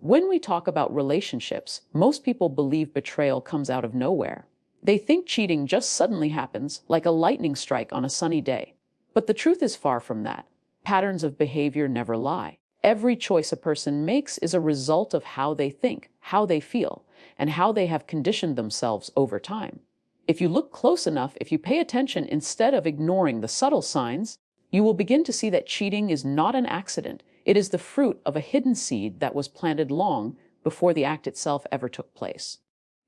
When we talk about relationships, most people believe betrayal comes out of nowhere. They think cheating just suddenly happens, like a lightning strike on a sunny day. But the truth is far from that. Patterns of behavior never lie. Every choice a person makes is a result of how they think, how they feel, and how they have conditioned themselves over time. If you look close enough, if you pay attention instead of ignoring the subtle signs, you will begin to see that cheating is not an accident. It is the fruit of a hidden seed that was planted long before the act itself ever took place.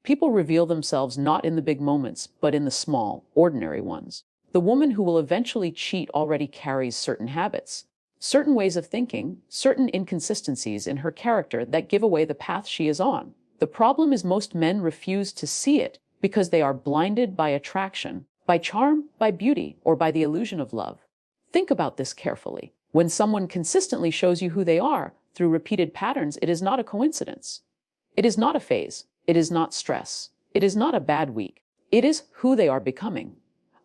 People reveal themselves not in the big moments, but in the small, ordinary ones. The woman who will eventually cheat already carries certain habits, certain ways of thinking, certain inconsistencies in her character that give away the path she is on. The problem is most men refuse to see it because they are blinded by attraction, by charm, by beauty, or by the illusion of love. Think about this carefully. When someone consistently shows you who they are through repeated patterns, it is not a coincidence. It is not a phase. It is not stress. It is not a bad week. It is who they are becoming.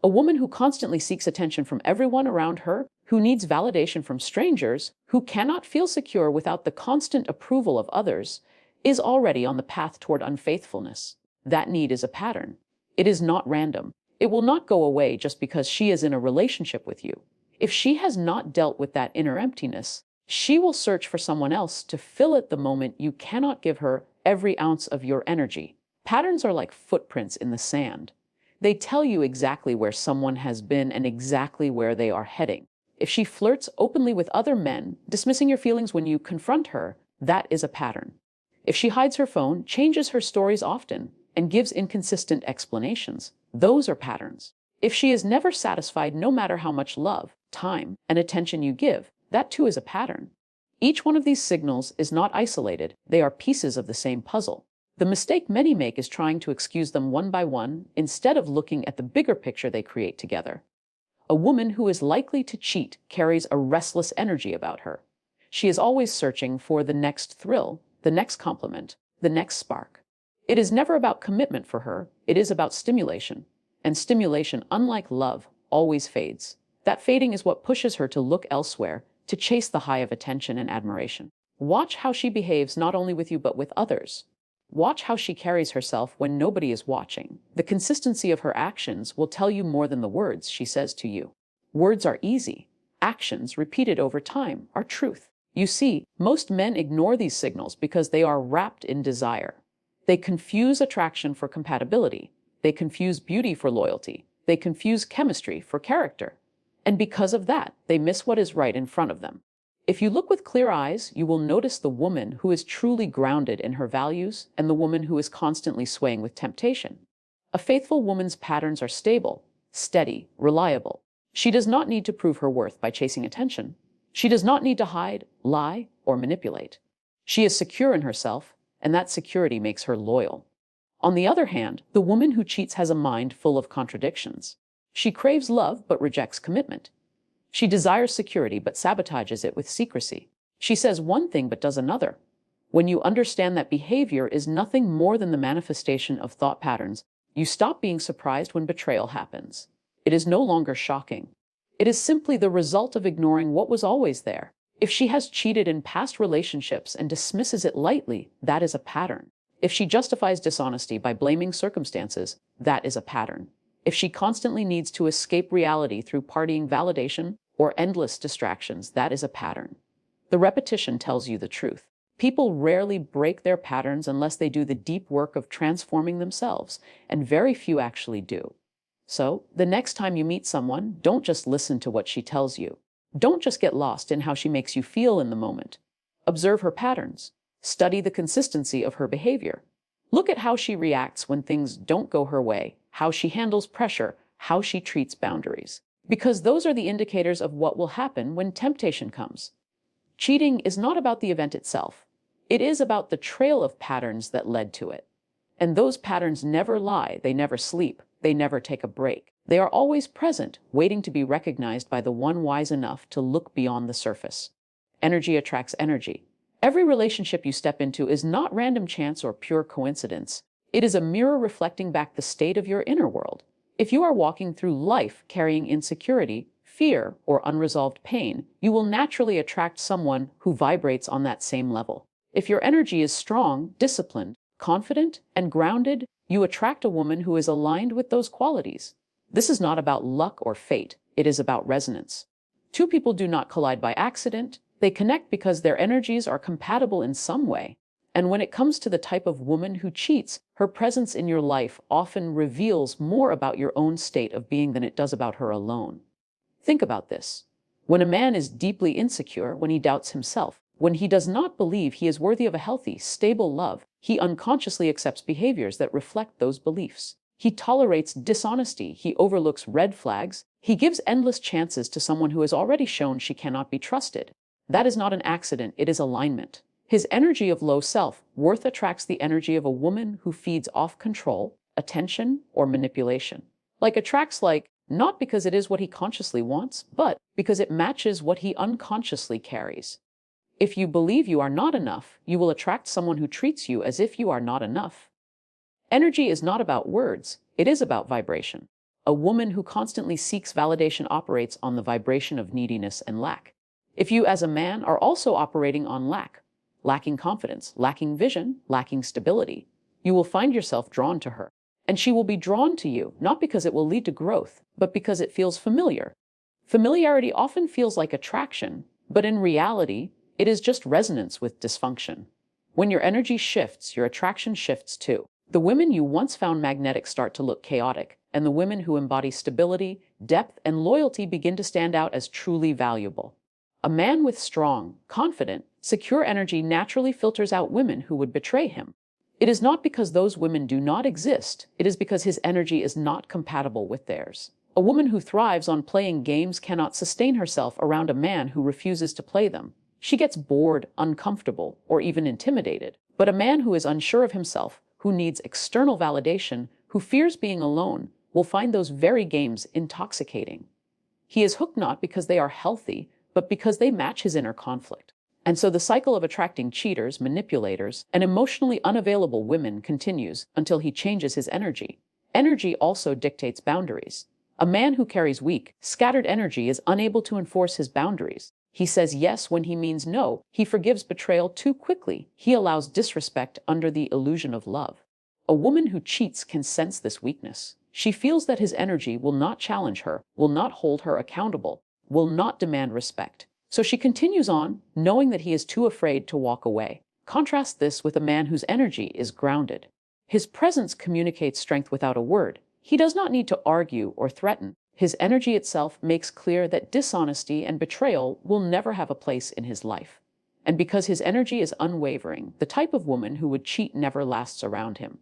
A woman who constantly seeks attention from everyone around her, who needs validation from strangers, who cannot feel secure without the constant approval of others, is already on the path toward unfaithfulness. That need is a pattern. It is not random. It will not go away just because she is in a relationship with you. If she has not dealt with that inner emptiness, she will search for someone else to fill it the moment you cannot give her every ounce of your energy. Patterns are like footprints in the sand. They tell you exactly where someone has been and exactly where they are heading. If she flirts openly with other men, dismissing your feelings when you confront her, that is a pattern. If she hides her phone, changes her stories often, and gives inconsistent explanations, those are patterns. If she is never satisfied no matter how much love, time, and attention you give, that too is a pattern. Each one of these signals is not isolated, they are pieces of the same puzzle. The mistake many make is trying to excuse them one by one instead of looking at the bigger picture they create together. A woman who is likely to cheat carries a restless energy about her. She is always searching for the next thrill, the next compliment, the next spark. It is never about commitment for her, it is about stimulation. And stimulation, unlike love, always fades. That fading is what pushes her to look elsewhere, to chase the high of attention and admiration. Watch how she behaves not only with you but with others. Watch how she carries herself when nobody is watching. The consistency of her actions will tell you more than the words she says to you. Words are easy. Actions, repeated over time, are truth. You see, most men ignore these signals because they are wrapped in desire. They confuse attraction for compatibility. They confuse beauty for loyalty. They confuse chemistry for character. And because of that, they miss what is right in front of them. If you look with clear eyes, you will notice the woman who is truly grounded in her values and the woman who is constantly swaying with temptation. A faithful woman's patterns are stable, steady, reliable. She does not need to prove her worth by chasing attention. She does not need to hide, lie, or manipulate. She is secure in herself, and that security makes her loyal. On the other hand, the woman who cheats has a mind full of contradictions. She craves love but rejects commitment. She desires security but sabotages it with secrecy. She says one thing but does another. When you understand that behavior is nothing more than the manifestation of thought patterns, you stop being surprised when betrayal happens. It is no longer shocking. It is simply the result of ignoring what was always there. If she has cheated in past relationships and dismisses it lightly, that is a pattern. If she justifies dishonesty by blaming circumstances, that is a pattern. If she constantly needs to escape reality through partying validation or endless distractions, that is a pattern. The repetition tells you the truth. People rarely break their patterns unless they do the deep work of transforming themselves, and very few actually do. So, the next time you meet someone, don't just listen to what she tells you. Don't just get lost in how she makes you feel in the moment. Observe her patterns. Study the consistency of her behavior. Look at how she reacts when things don't go her way, how she handles pressure, how she treats boundaries. Because those are the indicators of what will happen when temptation comes. Cheating is not about the event itself. It is about the trail of patterns that led to it. And those patterns never lie, they never sleep, they never take a break. They are always present, waiting to be recognized by the one wise enough to look beyond the surface. Energy attracts energy. Every relationship you step into is not random chance or pure coincidence. It is a mirror reflecting back the state of your inner world. If you are walking through life carrying insecurity, fear, or unresolved pain, you will naturally attract someone who vibrates on that same level. If your energy is strong, disciplined, confident, and grounded, you attract a woman who is aligned with those qualities. This is not about luck or fate, it is about resonance. Two people do not collide by accident, they connect because their energies are compatible in some way. And when it comes to the type of woman who cheats, her presence in your life often reveals more about your own state of being than it does about her alone. Think about this. When a man is deeply insecure, when he doubts himself, when he does not believe he is worthy of a healthy, stable love, he unconsciously accepts behaviors that reflect those beliefs. He tolerates dishonesty, he overlooks red flags, he gives endless chances to someone who has already shown she cannot be trusted. That is not an accident, it is alignment. His energy of low self-worth attracts the energy of a woman who feeds off control, attention, or manipulation. Attracts not because it is what he consciously wants, but because it matches what he unconsciously carries. If you believe you are not enough, you will attract someone who treats you as if you are not enough. Energy is not about words, it is about vibration. A woman who constantly seeks validation operates on the vibration of neediness and lack. If you as a man are also operating on lacking confidence, lacking vision, lacking stability, you will find yourself drawn to her. And she will be drawn to you, not because it will lead to growth, but because it feels familiar. Familiarity often feels like attraction, but in reality, it is just resonance with dysfunction. When your energy shifts, your attraction shifts too. The women you once found magnetic start to look chaotic, and the women who embody stability, depth, and loyalty begin to stand out as truly valuable. A man with strong, confident, secure energy naturally filters out women who would betray him. It is not because those women do not exist, it is because his energy is not compatible with theirs. A woman who thrives on playing games cannot sustain herself around a man who refuses to play them. She gets bored, uncomfortable, or even intimidated. But a man who is unsure of himself, who needs external validation, who fears being alone, will find those very games intoxicating. He is hooked not because they are healthy, but because they match his inner conflict. And so the cycle of attracting cheaters, manipulators, and emotionally unavailable women continues until he changes his energy. Energy also dictates boundaries. A man who carries weak, scattered energy is unable to enforce his boundaries. He says yes when he means no. He forgives betrayal too quickly. He allows disrespect under the illusion of love. A woman who cheats can sense this weakness. She feels that his energy will not challenge her, will not hold her accountable, will not demand respect. So she continues on, knowing that he is too afraid to walk away. Contrast this with a man whose energy is grounded. His presence communicates strength without a word. He does not need to argue or threaten. His energy itself makes clear that dishonesty and betrayal will never have a place in his life. And because his energy is unwavering, the type of woman who would cheat never lasts around him.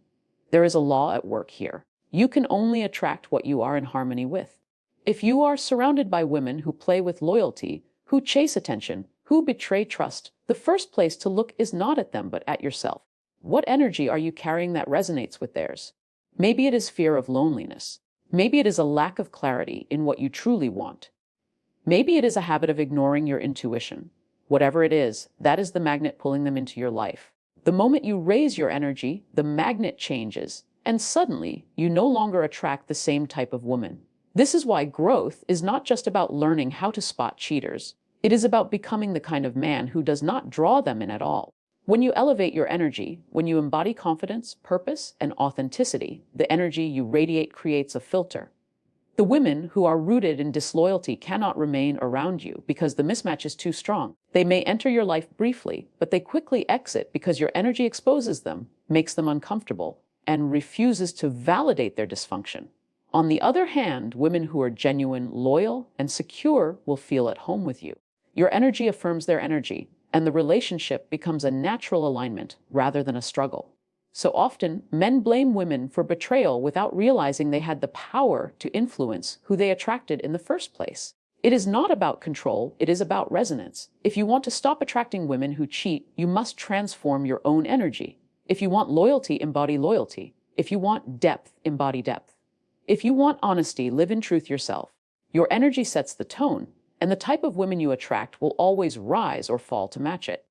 There is a law at work here. You can only attract what you are in harmony with. If you are surrounded by women who play with loyalty, who chase attention, who betray trust, the first place to look is not at them but at yourself. What energy are you carrying that resonates with theirs? Maybe it is fear of loneliness. Maybe it is a lack of clarity in what you truly want. Maybe it is a habit of ignoring your intuition. Whatever it is, that is the magnet pulling them into your life. The moment you raise your energy, the magnet changes, and suddenly you no longer attract the same type of woman. This is why growth is not just about learning how to spot cheaters. It is about becoming the kind of man who does not draw them in at all. When you elevate your energy, when you embody confidence, purpose, and authenticity, the energy you radiate creates a filter. The women who are rooted in disloyalty cannot remain around you because the mismatch is too strong. They may enter your life briefly, but they quickly exit because your energy exposes them, makes them uncomfortable, and refuses to validate their dysfunction. On the other hand, women who are genuine, loyal, and secure will feel at home with you. Your energy affirms their energy, and the relationship becomes a natural alignment rather than a struggle. So often, men blame women for betrayal without realizing they had the power to influence who they attracted in the first place. It is not about control, it is about resonance. If you want to stop attracting women who cheat, you must transform your own energy. If you want loyalty, embody loyalty. If you want depth, embody depth. If you want honesty, live in truth yourself. Your energy sets the tone, and the type of women you attract will always rise or fall to match it.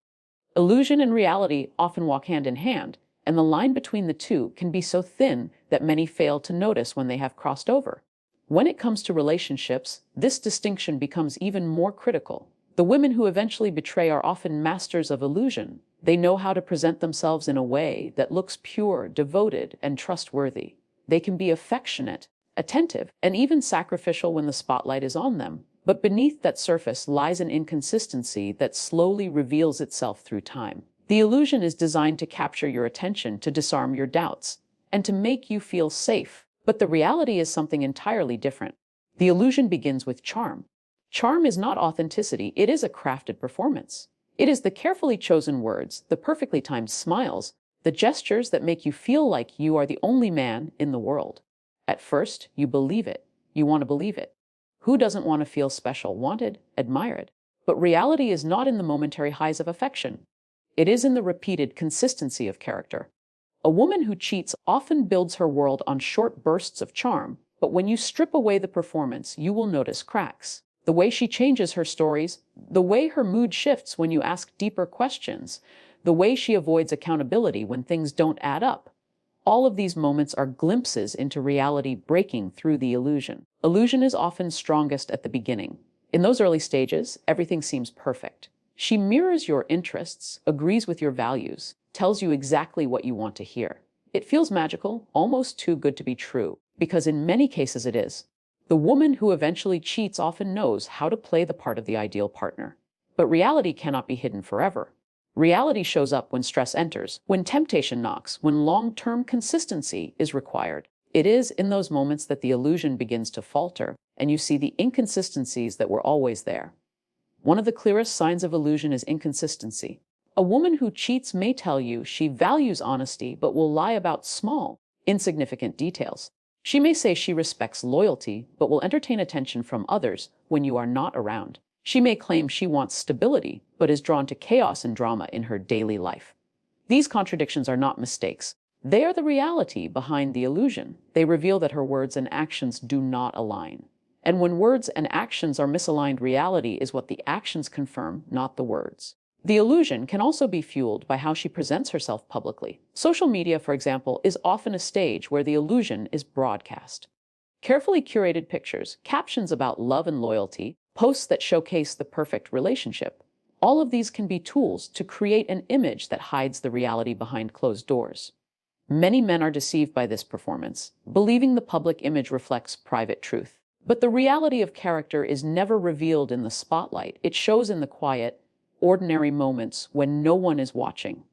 Illusion and reality often walk hand in hand, and the line between the two can be so thin that many fail to notice when they have crossed over. When it comes to relationships, this distinction becomes even more critical. The women who eventually betray are often masters of illusion. They know how to present themselves in a way that looks pure, devoted, and trustworthy. They can be affectionate, attentive, and even sacrificial when the spotlight is on them. But beneath that surface lies an inconsistency that slowly reveals itself through time. The illusion is designed to capture your attention, to disarm your doubts, and to make you feel safe. But the reality is something entirely different. The illusion begins with charm. Charm is not authenticity, it is a crafted performance. It is the carefully chosen words, the perfectly timed smiles, the gestures that make you feel like you are the only man in the world. At first, you believe it. You want to believe it. Who doesn't want to feel special, wanted, admired? But reality is not in the momentary highs of affection. It is in the repeated consistency of character. A woman who cheats often builds her world on short bursts of charm, but when you strip away the performance, you will notice cracks. The way she changes her stories, the way her mood shifts when you ask deeper questions, the way she avoids accountability when things don't add up. All of these moments are glimpses into reality breaking through the illusion. Illusion is often strongest at the beginning. In those early stages, everything seems perfect. She mirrors your interests, agrees with your values, tells you exactly what you want to hear. It feels magical, almost too good to be true, because in many cases it is. The woman who eventually cheats often knows how to play the part of the ideal partner. But reality cannot be hidden forever. Reality shows up when stress enters, when temptation knocks, when long-term consistency is required. It is in those moments that the illusion begins to falter, and you see the inconsistencies that were always there. One of the clearest signs of illusion is inconsistency. A woman who cheats may tell you she values honesty, but will lie about small, insignificant details. She may say she respects loyalty, but will entertain attention from others when you are not around. She may claim she wants stability, but is drawn to chaos and drama in her daily life. These contradictions are not mistakes. They are the reality behind the illusion. They reveal that her words and actions do not align. And when words and actions are misaligned, reality is what the actions confirm, not the words. The illusion can also be fueled by how she presents herself publicly. Social media, for example, is often a stage where the illusion is broadcast. Carefully curated pictures, captions about love and loyalty, posts that showcase the perfect relationship. All of these can be tools to create an image that hides the reality behind closed doors. Many men are deceived by this performance, believing the public image reflects private truth. But the reality of character is never revealed in the spotlight. It shows in the quiet, ordinary moments when no one is watching.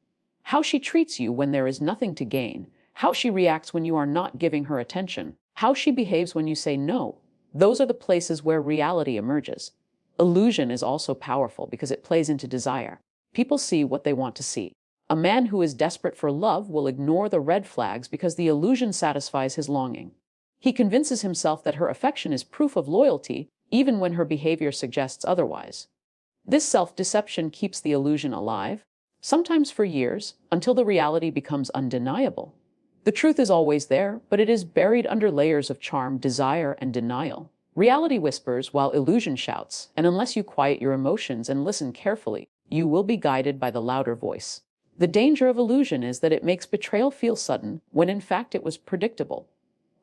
How she treats you when there is nothing to gain, how she reacts when you are not giving her attention, how she behaves when you say no. Those are the places where reality emerges. Illusion is also powerful because it plays into desire. People see what they want to see. A man who is desperate for love will ignore the red flags because the illusion satisfies his longing. He convinces himself that her affection is proof of loyalty, even when her behavior suggests otherwise. This self-deception keeps the illusion alive, sometimes for years, until the reality becomes undeniable. The truth is always there, but it is buried under layers of charm, desire, and denial. Reality whispers while illusion shouts, and unless you quiet your emotions and listen carefully, you will be guided by the louder voice. The danger of illusion is that it makes betrayal feel sudden, when in fact it was predictable.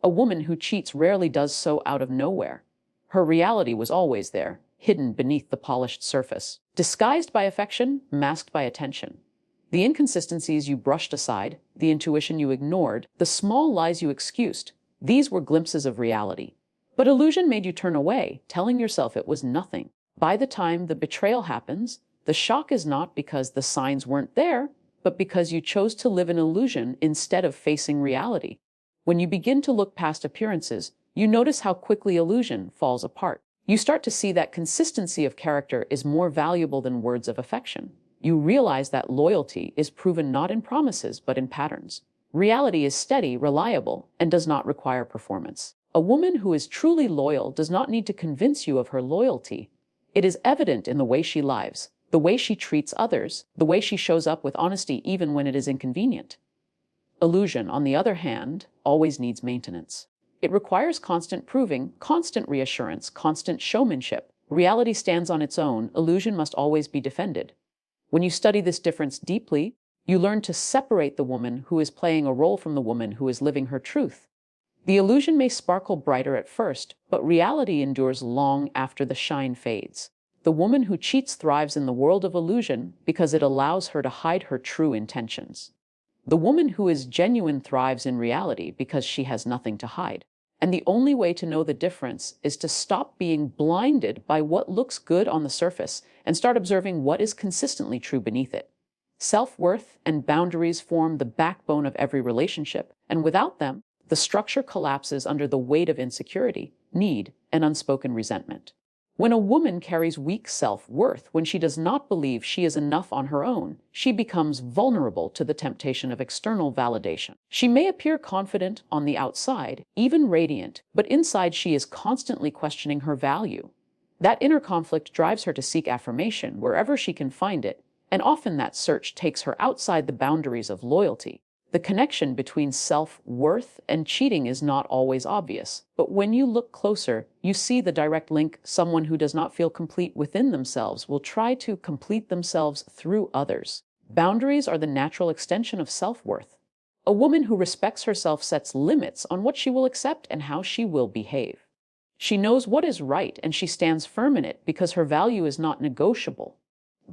A woman who cheats rarely does so out of nowhere. Her reality was always there, hidden beneath the polished surface, disguised by affection, masked by attention. The inconsistencies you brushed aside, the intuition you ignored, the small lies you excused, these were glimpses of reality. But illusion made you turn away, telling yourself it was nothing. By the time the betrayal happens, the shock is not because the signs weren't there, but because you chose to live in illusion instead of facing reality. When you begin to look past appearances, you notice how quickly illusion falls apart. You start to see that consistency of character is more valuable than words of affection. You realize that loyalty is proven not in promises, but in patterns. Reality is steady, reliable, and does not require performance. A woman who is truly loyal does not need to convince you of her loyalty. It is evident in the way she lives, the way she treats others, the way she shows up with honesty even when it is inconvenient. Illusion, on the other hand, always needs maintenance. It requires constant proving, constant reassurance, constant showmanship. Reality stands on its own. Illusion must always be defended. When you study this difference deeply, you learn to separate the woman who is playing a role from the woman who is living her truth. The illusion may sparkle brighter at first, but reality endures long after the shine fades. The woman who cheats thrives in the world of illusion because it allows her to hide her true intentions. The woman who is genuine thrives in reality because she has nothing to hide. And the only way to know the difference is to stop being blinded by what looks good on the surface and start observing what is consistently true beneath it. Self-worth and boundaries form the backbone of every relationship, and without them, the structure collapses under the weight of insecurity, need, and unspoken resentment. When a woman carries weak self-worth, when she does not believe she is enough on her own, she becomes vulnerable to the temptation of external validation. She may appear confident on the outside, even radiant, but inside she is constantly questioning her value. That inner conflict drives her to seek affirmation wherever she can find it, and often that search takes her outside the boundaries of loyalty. The connection between self-worth and cheating is not always obvious, but when you look closer, you see the direct link. Someone who does not feel complete within themselves will try to complete themselves through others. Boundaries are the natural extension of self-worth. A woman who respects herself sets limits on what she will accept and how she will behave. She knows what is right and she stands firm in it because her value is not negotiable.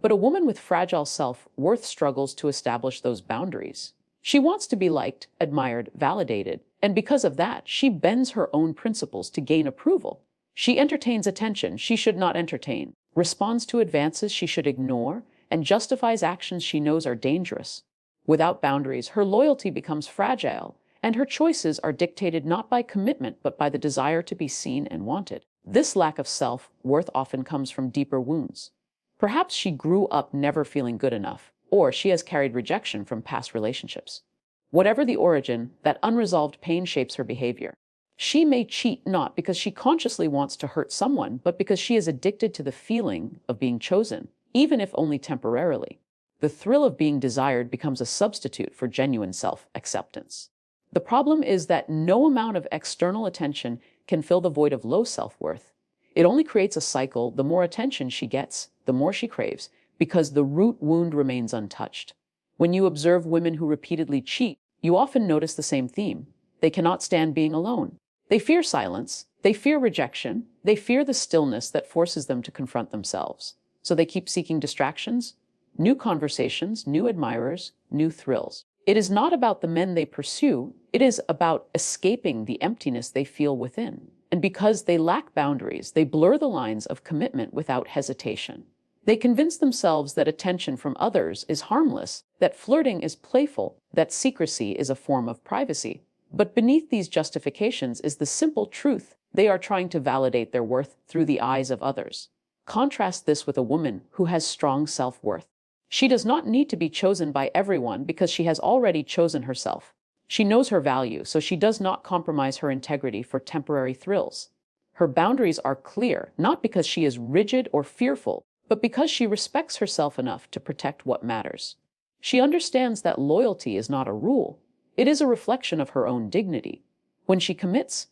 But a woman with fragile self-worth struggles to establish those boundaries. She wants to be liked, admired, validated, and because of that, she bends her own principles to gain approval. She entertains attention she should not entertain, responds to advances she should ignore, and justifies actions she knows are dangerous. Without boundaries, her loyalty becomes fragile, and her choices are dictated not by commitment but by the desire to be seen and wanted. This lack of self-worth often comes from deeper wounds. Perhaps she grew up never feeling good enough, or she has carried rejection from past relationships. Whatever the origin, that unresolved pain shapes her behavior. She may cheat not because she consciously wants to hurt someone, but because she is addicted to the feeling of being chosen, even if only temporarily. The thrill of being desired becomes a substitute for genuine self-acceptance. The problem is that no amount of external attention can fill the void of low self-worth. It only creates a cycle. The more attention she gets, the more she craves, because the root wound remains untouched. When you observe women who repeatedly cheat, you often notice the same theme. They cannot stand being alone. They fear silence. They fear rejection. They fear the stillness that forces them to confront themselves. So they keep seeking distractions, new conversations, new admirers, new thrills. It is not about the men they pursue. It is about escaping the emptiness they feel within. And because they lack boundaries, they blur the lines of commitment without hesitation. They convince themselves that attention from others is harmless, that flirting is playful, that secrecy is a form of privacy. But beneath these justifications is the simple truth: they are trying to validate their worth through the eyes of others. Contrast this with a woman who has strong self-worth. She does not need to be chosen by everyone because she has already chosen herself. She knows her value, so she does not compromise her integrity for temporary thrills. Her boundaries are clear, not because she is rigid or fearful, but because she respects herself enough to protect what matters. She understands that loyalty is not a rule. It is a reflection of her own dignity. When she commits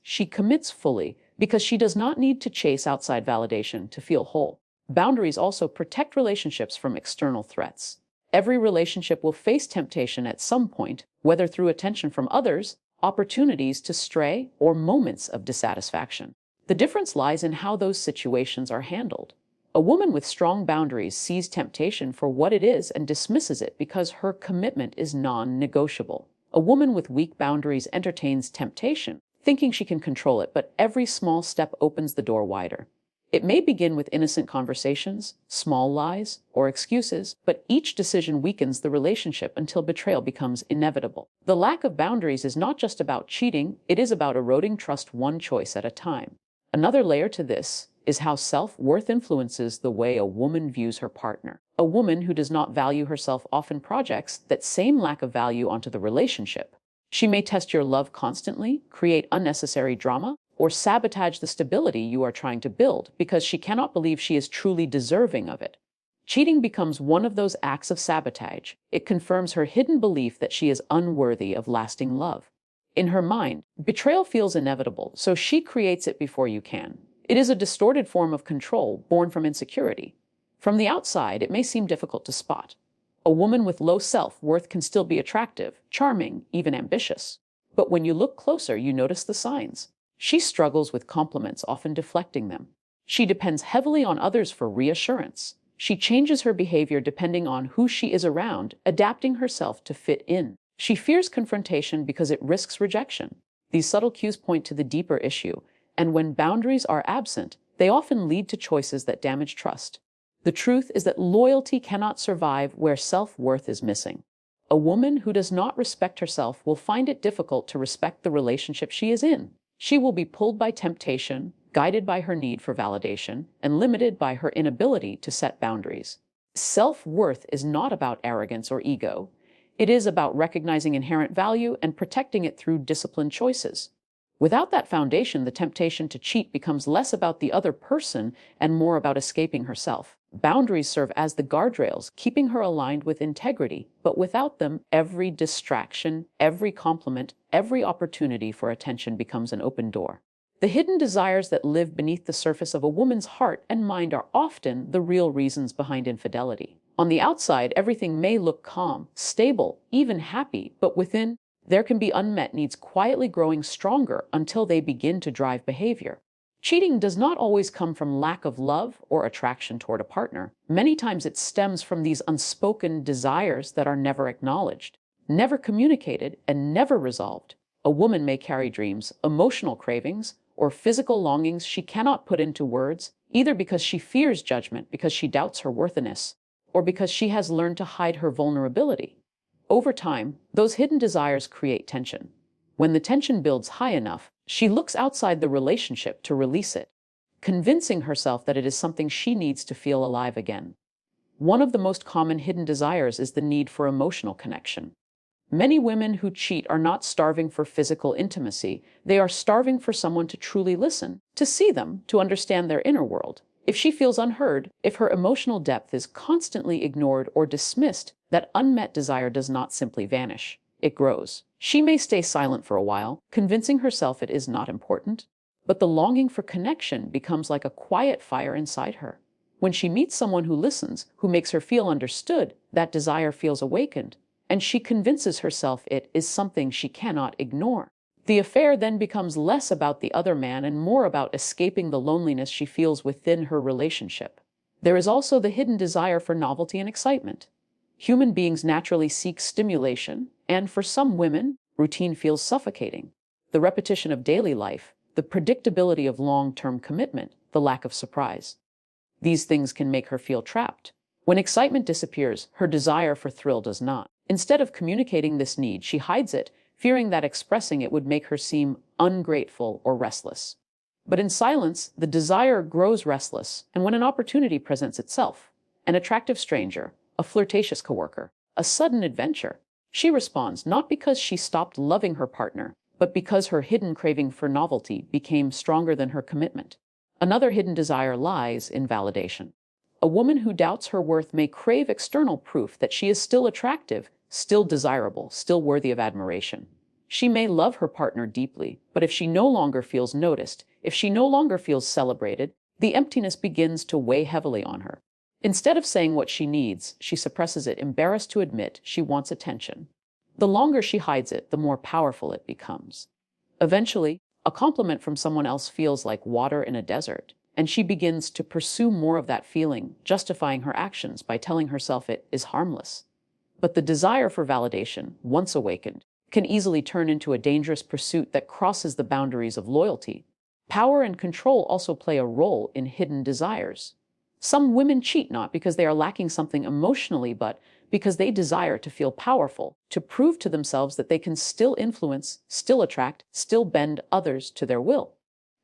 fully because she does not need to chase outside validation to feel whole. Boundaries also protect relationships from external threats. Every relationship will face temptation at some point, whether through attention from others, opportunities to stray, or moments of dissatisfaction. The difference lies in how those situations are handled. A woman with strong boundaries sees temptation for what it is and dismisses it because her commitment is non-negotiable. A woman with weak boundaries entertains temptation, thinking she can control it, but every small step opens the door wider. It may begin with innocent conversations, small lies, or excuses, but each decision weakens the relationship until betrayal becomes inevitable. The lack of boundaries is not just about cheating, it is about eroding trust one choice at a time. Another layer to this is how self-worth influences the way a woman views her partner. A woman who does not value herself often projects that same lack of value onto the relationship. She may test your love constantly, create unnecessary drama, or sabotage the stability you are trying to build because she cannot believe she is truly deserving of it. Cheating becomes one of those acts of sabotage. It confirms her hidden belief that she is unworthy of lasting love. In her mind, betrayal feels inevitable, so she creates it before you can. It is a distorted form of control born from insecurity. From the outside, it may seem difficult to spot. A woman with low self-worth can still be attractive, charming, even ambitious. But when you look closer, you notice the signs. She struggles with compliments, often deflecting them. She depends heavily on others for reassurance. She changes her behavior depending on who she is around, adapting herself to fit in. She fears confrontation because it risks rejection. These subtle cues point to the deeper issue, and when boundaries are absent, they often lead to choices that damage trust. The truth is that loyalty cannot survive where self-worth is missing. A woman who does not respect herself will find it difficult to respect the relationship she is in. She will be pulled by temptation, guided by her need for validation, and limited by her inability to set boundaries. Self-worth is not about arrogance or ego. It is about recognizing inherent value and protecting it through disciplined choices. Without that foundation, the temptation to cheat becomes less about the other person and more about escaping herself. Boundaries serve as the guardrails, keeping her aligned with integrity, but without them, every distraction, every compliment, every opportunity for attention becomes an open door. The hidden desires that live beneath the surface of a woman's heart and mind are often the real reasons behind infidelity. On the outside, everything may look calm, stable, even happy, but within, there can be unmet needs quietly growing stronger until they begin to drive behavior. Cheating does not always come from lack of love or attraction toward a partner. Many times it stems from these unspoken desires that are never acknowledged, never communicated, and never resolved. A woman may carry dreams, emotional cravings, or physical longings she cannot put into words, either because she fears judgment, because she doubts her worthiness, or because she has learned to hide her vulnerability. Over time, those hidden desires create tension. When the tension builds high enough, she looks outside the relationship to release it, convincing herself that it is something she needs to feel alive again. One of the most common hidden desires is the need for emotional connection. Many women who cheat are not starving for physical intimacy. They are starving for someone to truly listen, to see them, to understand their inner world. If she feels unheard, if her emotional depth is constantly ignored or dismissed, that unmet desire does not simply vanish. It grows. She may stay silent for a while, convincing herself it is not important, but the longing for connection becomes like a quiet fire inside her. When she meets someone who listens, who makes her feel understood, that desire feels awakened, and she convinces herself it is something she cannot ignore. The affair then becomes less about the other man and more about escaping the loneliness she feels within her relationship. There is also the hidden desire for novelty and excitement. Human beings naturally seek stimulation, and for some women, routine feels suffocating. The repetition of daily life, the predictability of long-term commitment, the lack of surprise. These things can make her feel trapped. When excitement disappears, her desire for thrill does not. Instead of communicating this need, she hides it, fearing that expressing it would make her seem ungrateful or restless. But in silence, the desire grows restless, and when an opportunity presents itself, an attractive stranger, a flirtatious coworker, a sudden adventure, she responds not because she stopped loving her partner, but because her hidden craving for novelty became stronger than her commitment. Another hidden desire lies in validation. A woman who doubts her worth may crave external proof that she is still attractive, still desirable, still worthy of admiration. She may love her partner deeply, but if she no longer feels noticed, if she no longer feels celebrated, the emptiness begins to weigh heavily on her. Instead of saying what she needs, she suppresses it, embarrassed to admit she wants attention. The longer she hides it, the more powerful it becomes. Eventually, a compliment from someone else feels like water in a desert, and she begins to pursue more of that feeling, justifying her actions by telling herself it is harmless. But the desire for validation, once awakened, can easily turn into a dangerous pursuit that crosses the boundaries of loyalty. Power and control also play a role in hidden desires. Some women cheat not because they are lacking something emotionally, but because they desire to feel powerful, to prove to themselves that they can still influence, still attract, still bend others to their will.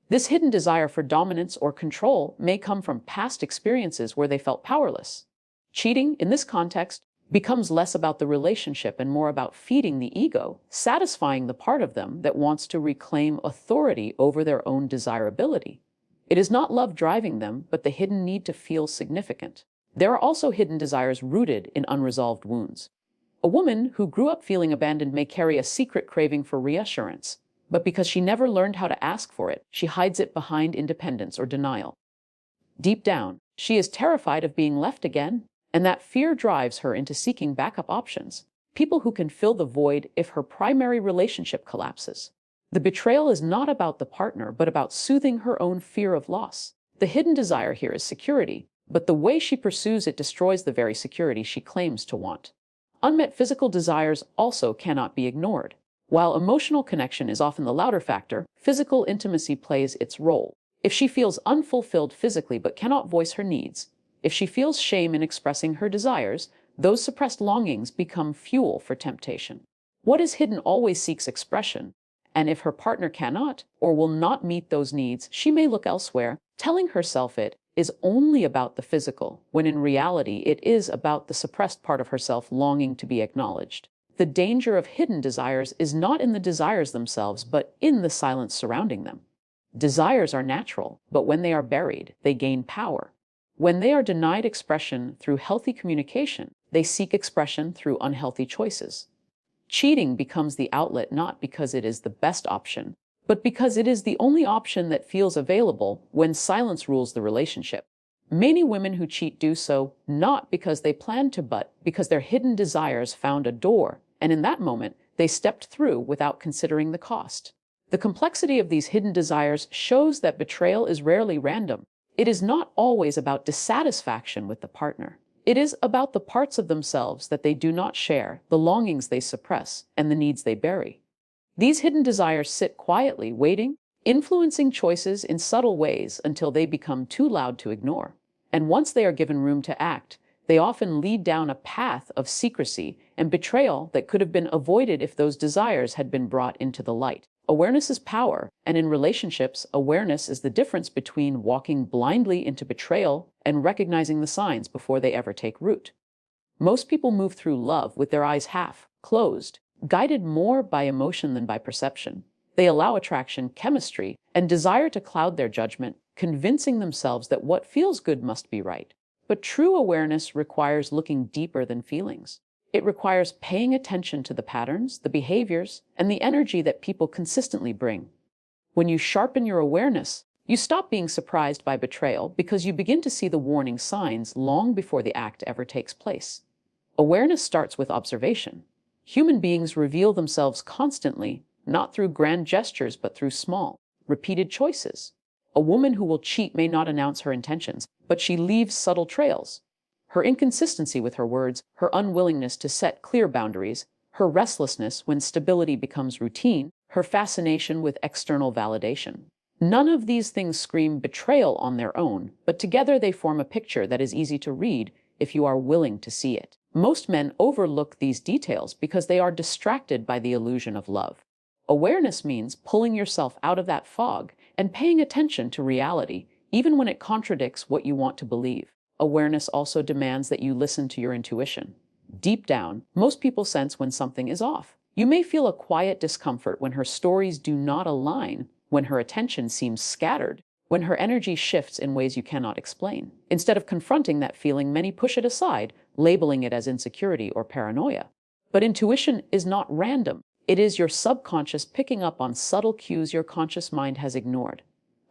This hidden desire for dominance or control may come from past experiences where they felt powerless. Cheating, in this context, becomes less about the relationship and more about feeding the ego, satisfying the part of them that wants to reclaim authority over their own desirability. It is not love driving them, but the hidden need to feel significant. There are also hidden desires rooted in unresolved wounds. A woman who grew up feeling abandoned may carry a secret craving for reassurance, but because she never learned how to ask for it, she hides it behind independence or denial. Deep down, she is terrified of being left again, and that fear drives her into seeking backup options, people who can fill the void if her primary relationship collapses. The betrayal is not about the partner, but about soothing her own fear of loss. The hidden desire here is security, but the way she pursues it destroys the very security she claims to want. Unmet physical desires also cannot be ignored. While emotional connection is often the louder factor, physical intimacy plays its role. If she feels unfulfilled physically but cannot voice her needs, if she feels shame in expressing her desires, those suppressed longings become fuel for temptation. What is hidden always seeks expression, and if her partner cannot or will not meet those needs, she may look elsewhere, telling herself it is only about the physical, when in reality it is about the suppressed part of herself longing to be acknowledged. The danger of hidden desires is not in the desires themselves, but in the silence surrounding them. Desires are natural, but when they are buried, they gain power. When they are denied expression through healthy communication, they seek expression through unhealthy choices. Cheating becomes the outlet not because it is the best option, but because it is the only option that feels available when silence rules the relationship. Many women who cheat do so not because they planned to, but because their hidden desires found a door, and in that moment, they stepped through without considering the cost. The complexity of these hidden desires shows that betrayal is rarely random. It is not always about dissatisfaction with the partner. It is about the parts of themselves that they do not share, the longings they suppress, and the needs they bury. These hidden desires sit quietly, waiting, influencing choices in subtle ways until they become too loud to ignore. And once they are given room to act, they often lead down a path of secrecy and betrayal that could have been avoided if those desires had been brought into the light. Awareness is power, and in relationships, awareness is the difference between walking blindly into betrayal and recognizing the signs before they ever take root. Most people move through love with their eyes half closed, guided more by emotion than by perception. They allow attraction, chemistry, and desire to cloud their judgment, convincing themselves that what feels good must be right. But true awareness requires looking deeper than feelings. It requires paying attention to the patterns, the behaviors, and the energy that people consistently bring. When you sharpen your awareness, you stop being surprised by betrayal because you begin to see the warning signs long before the act ever takes place. Awareness starts with observation. Human beings reveal themselves constantly, not through grand gestures, but through small, repeated choices. A woman who will cheat may not announce her intentions, but she leaves subtle trails. Her inconsistency with her words, her unwillingness to set clear boundaries, her restlessness when stability becomes routine, her fascination with external validation. None of these things scream betrayal on their own, but together they form a picture that is easy to read if you are willing to see it. Most men overlook these details because they are distracted by the illusion of love. Awareness means pulling yourself out of that fog and paying attention to reality, even when it contradicts what you want to believe. Awareness also demands that you listen to your intuition. Deep down, most people sense when something is off. You may feel a quiet discomfort when her stories do not align, when her attention seems scattered, when her energy shifts in ways you cannot explain. Instead of confronting that feeling, many push it aside, labeling it as insecurity or paranoia. But intuition is not random. It is your subconscious picking up on subtle cues your conscious mind has ignored.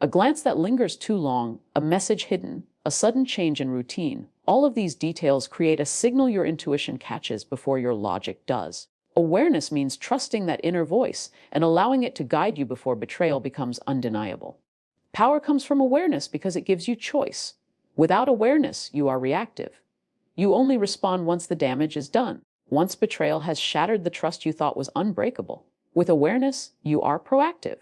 A glance that lingers too long, a message hidden, a sudden change in routine, all of these details create a signal your intuition catches before your logic does. Awareness means trusting that inner voice and allowing it to guide you before betrayal becomes undeniable. Power comes from awareness because it gives you choice. Without awareness, you are reactive. You only respond once the damage is done, once betrayal has shattered the trust you thought was unbreakable. With awareness, you are proactive.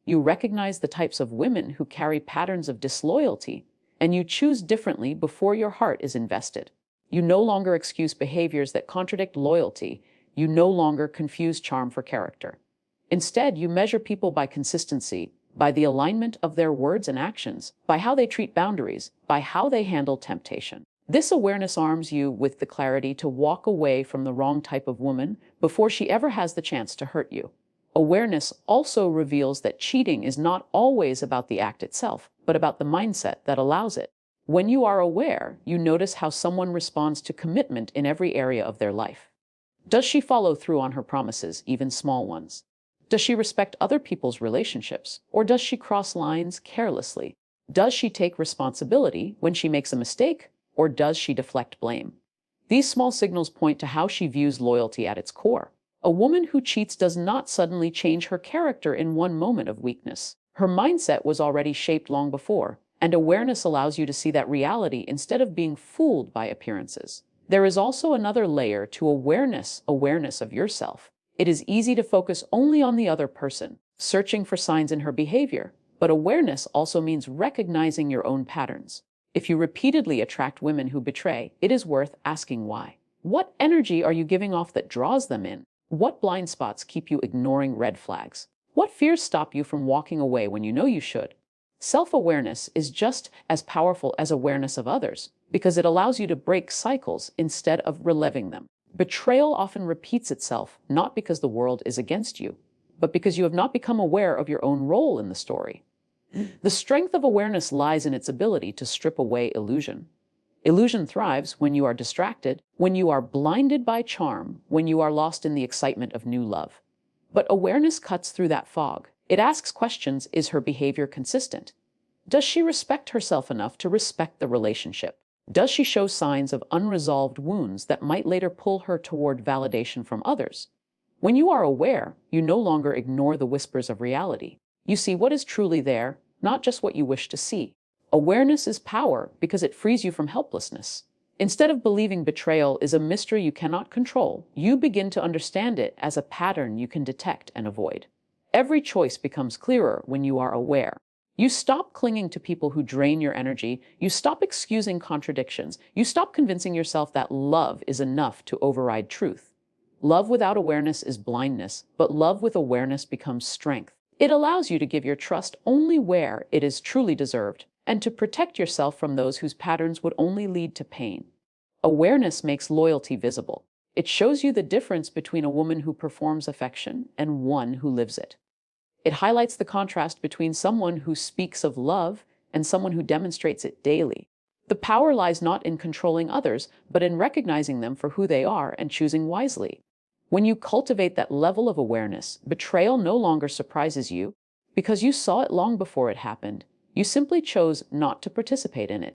You recognize the types of women who carry patterns of disloyalty, and you choose differently before your heart is invested. You no longer excuse behaviors that contradict loyalty. You no longer confuse charm for character. Instead, you measure people by consistency, by the alignment of their words and actions, by how they treat boundaries, by how they handle temptation. This awareness arms you with the clarity to walk away from the wrong type of woman before she ever has the chance to hurt you. Awareness also reveals that cheating is not always about the act itself, but about the mindset that allows it. When you are aware, you notice how someone responds to commitment in every area of their life. Does she follow through on her promises, even small ones? Does she respect other people's relationships, or does she cross lines carelessly? Does she take responsibility when she makes a mistake, or does she deflect blame? These small signals point to how she views loyalty at its core. A woman who cheats does not suddenly change her character in one moment of weakness. Her mindset was already shaped long before, And awareness allows you to see that reality instead of being fooled by appearances. There is also another layer to awareness of yourself. It is easy to focus only on the other person, searching for signs in her behavior. But awareness also means recognizing your own patterns. If you repeatedly attract women who betray, it is worth asking why. What energy are you giving off that draws them in? What blind spots keep you ignoring red flags? What fears stop you from walking away when you know you should? Self-awareness is just as powerful as awareness of others because it allows you to break cycles instead of reliving them. Betrayal often repeats itself not because the world is against you, but because you have not become aware of your own role in the story. The strength of awareness lies in its ability to strip away illusion. Illusion thrives when you are distracted, when you are blinded by charm, when you are lost in the excitement of new love. But awareness cuts through that fog. It asks questions: is her behavior consistent? Does she respect herself enough to respect the relationship? Does she show signs of unresolved wounds that might later pull her toward validation from others? When you are aware, you no longer ignore the whispers of reality. You see what is truly there, not just what you wish to see. Awareness is power because it frees you from helplessness. Instead of believing betrayal is a mystery you cannot control, you begin to understand it as a pattern you can detect and avoid. Every choice becomes clearer when you are aware. You stop clinging to people who drain your energy. You stop excusing contradictions. You stop convincing yourself that love is enough to override truth. Love without awareness is blindness, but love with awareness becomes strength. It allows you to give your trust only where it is truly deserved, and to protect yourself from those whose patterns would only lead to pain. Awareness makes loyalty visible. It shows you the difference between a woman who performs affection and one who lives it. It highlights the contrast between someone who speaks of love and someone who demonstrates it daily. The power lies not in controlling others, but in recognizing them for who they are and choosing wisely. When you cultivate that level of awareness, betrayal no longer surprises you because you saw it long before it happened. You simply chose not to participate in it.